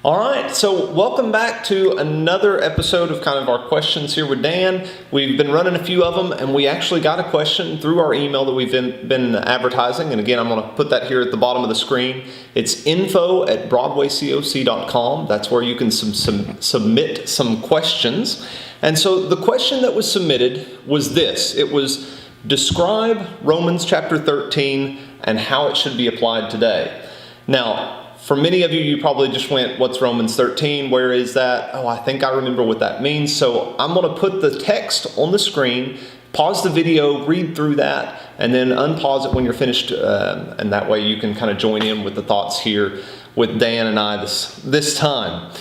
All right, so welcome back to another episode of kind of our questions here with Dan. We've been running a few of them, and we actually got a question through our email that we've been advertising. And again, I'm going to put that here at the bottom of the screen. It's info@broadwaycoc.com. That's where you can submit some questions. And so the question that was submitted was this. It was, describe Romans chapter 13 and how it should be applied today. Now, for many of you, you probably just went, what's Romans 13? Where is that? Oh, I think I remember what that means. So I'm going to put the text on the screen, pause the video, read through that, and then unpause it when you're finished. And that way you can kind of join in with the thoughts here with Dan and I this time.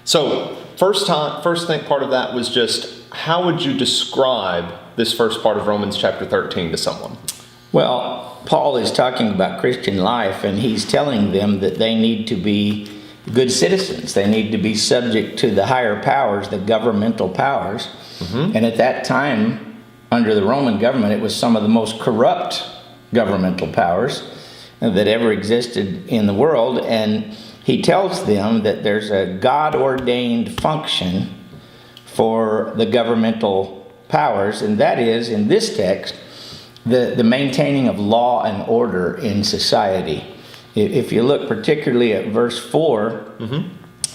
So first thing part of that was just, how would you describe this first part of Romans chapter 13 to someone? Well, Paul is talking about Christian life, and he's telling them that they need to be good citizens. They need to be subject to the higher powers, the governmental powers. Mm-hmm. And at that time, under the Roman government, it was some of the most corrupt governmental powers that ever existed in the world. And he tells them that there's a God-ordained function for the governmental powers, and that is, in this text, the maintaining of law and order in society. If you look particularly at verse 4, mm-hmm.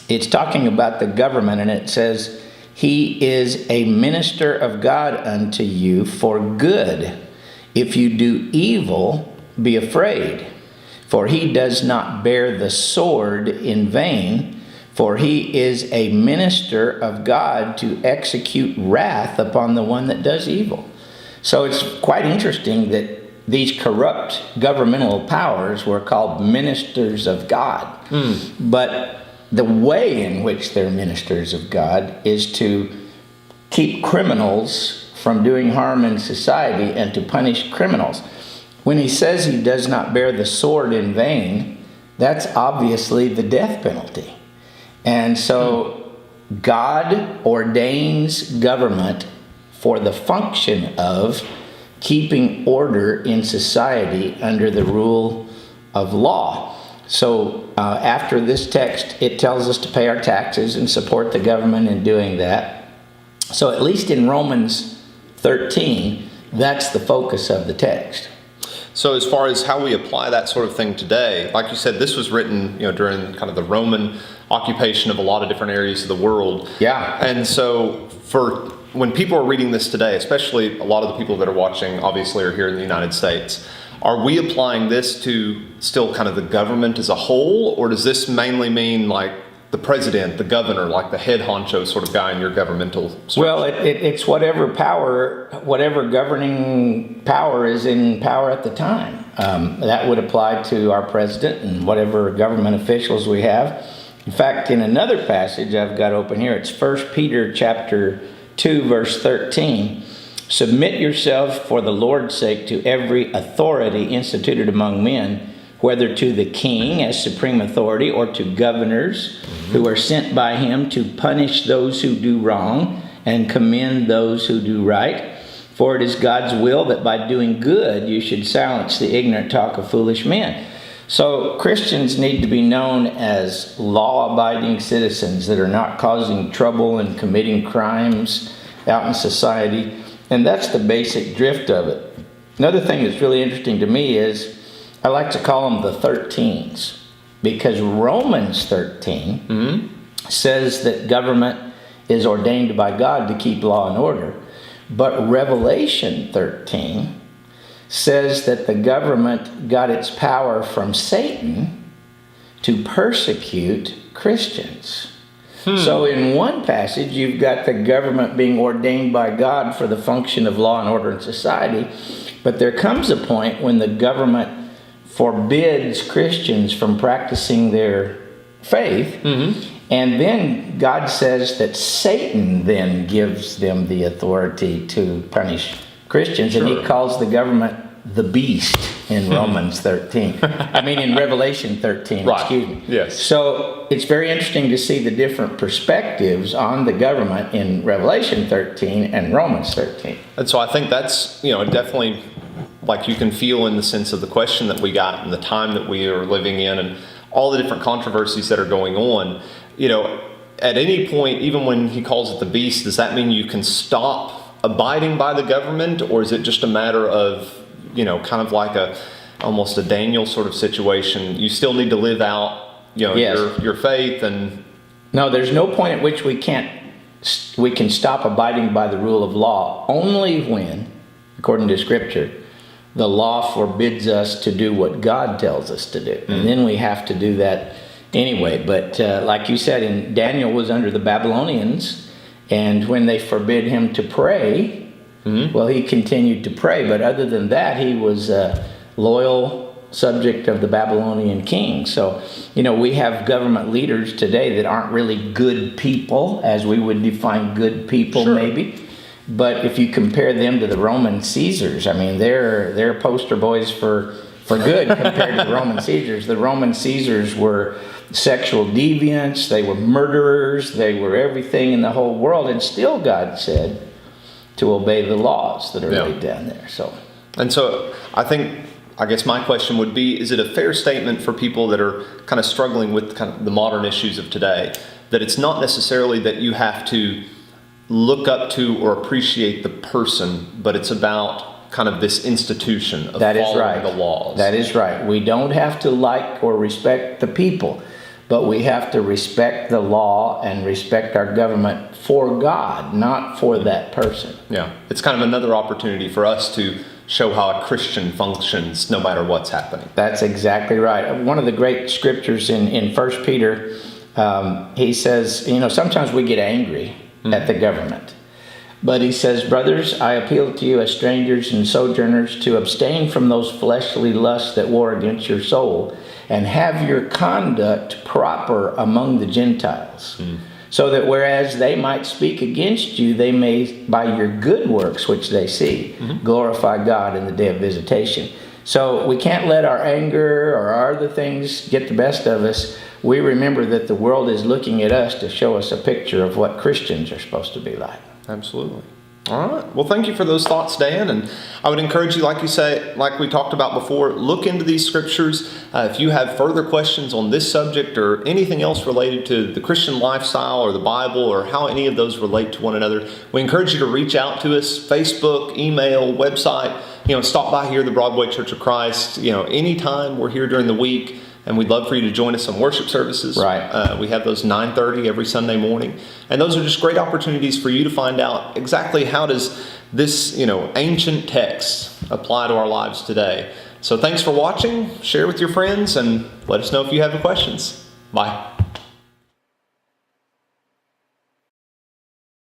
It's talking about the government, and it says, "He is a minister of God unto you for good. If you do evil, be afraid. For he does not bear the sword in vain, for he is a minister of God to execute wrath upon the one that does evil." So it's quite interesting that these corrupt governmental powers were called ministers of God. But the way in which they're ministers of God is to keep criminals from doing harm in society and to punish criminals. When he says he does not bear the sword in vain, that's obviously the death penalty. And so God ordains government for the function of keeping order in society under the rule of law. So after this text, it tells us to pay our taxes and support the government in doing that. So at least in Romans 13, that's the focus of the text. So as far as how we apply that sort of thing today, like you said, this was written, during kind of the Roman occupation of a lot of different areas of the world. Yeah. And so when people are reading this today, especially a lot of the people that are watching obviously are here in the United States, are we applying this to still kind of the government as a whole, or does this mainly mean like the president, the governor, like the head honcho sort of guy in your governmental structure? Well, it's whatever governing power is in power at the time. That would apply to our president and whatever government officials we have. In fact, in another passage I've got open here, it's 1 Peter chapter 2, verse 13. "Submit yourselves for the Lord's sake to every authority instituted among men, whether to the king as supreme authority or to governors who are sent by him to punish those who do wrong and commend those who do right. For it is God's will that by doing good you should silence the ignorant talk of foolish men." So Christians need to be known as law-abiding citizens that are not causing trouble and committing crimes out in society. And that's the basic drift of it. Another thing that's really interesting to me is I like to call them the 13s, because Romans 13 says that government is ordained by God to keep law and order. But Revelation 13 says that the government got its power from Satan to persecute Christians. So in one passage, you've got the government being ordained by God for the function of law and order in society. But there comes a point when the government forbids Christians from practicing their faith. And then God says that Satan then gives them the authority to punish Christians. Sure. And he calls the government the beast in Romans 13. In Revelation 13, right. Excuse me. Yes. So it's very interesting to see the different perspectives on the government in Revelation 13 and Romans 13. And so I think that's, definitely like you can feel in the sense of the question that we got and the time that we are living in and all the different controversies that are going on, at any point, even when he calls it the beast, does that mean you can stop abiding by the government, or is it just a matter of, kind of like almost a Daniel sort of situation? You still need to live out, Yes. your faith and... No, there's no point at which we can stop abiding by the rule of law only when, according to Scripture, the law forbids us to do what God tells us to do. And then we have to do that anyway. But like you said, Daniel was under the Babylonians, and when they forbid him to pray, well, he continued to pray. But other than that, he was a loyal subject of the Babylonian king. So, we have government leaders today that aren't really good people, as we would define good people, Sure. maybe. But if you compare them to the Roman Caesars, I mean, they're poster boys for good compared to the Roman Caesars. The Roman Caesars were sexual deviants, they were murderers, they were everything in the whole world, and still God said to obey the laws that are laid down there. And so I guess my question would be, is it a fair statement for people that are kind of struggling with kind of the modern issues of today, that it's not necessarily that you have to look up to or appreciate the person, but it's about kind of this institution of following the laws? That is right. We don't have to like or respect the people, but we have to respect the law and respect our government for God, not for that person. Yeah. It's kind of another opportunity for us to show how a Christian functions no matter what's happening. That's exactly right. One of the great scriptures in 1 Peter, he says, sometimes we get angry at the government. But he says, brothers, I appeal to you as strangers and sojourners to abstain from those fleshly lusts that war against your soul, and have your conduct proper among the Gentiles, so that whereas they might speak against you, they may, by your good works which they see, glorify God in the day of visitation. So we can't let our anger or our other things get the best of us. We remember that the world is looking at us to show us a picture of what Christians are supposed to be like. Absolutely. All right. Well, thank you for those thoughts, Dan. And I would encourage you, like you say, like we talked about before, look into these scriptures. If you have further questions on this subject or anything else related to the Christian lifestyle or the Bible or how any of those relate to one another, we encourage you to reach out to us, Facebook, email, website, stop by here, the Broadway Church of Christ, anytime. We're here during the week. And we'd love for you to join us on worship services. Right. We have those 9:30 every Sunday morning. And those are just great opportunities for you to find out exactly how does this, ancient text apply to our lives today. So thanks for watching. Share with your friends and let us know if you have any questions. Bye.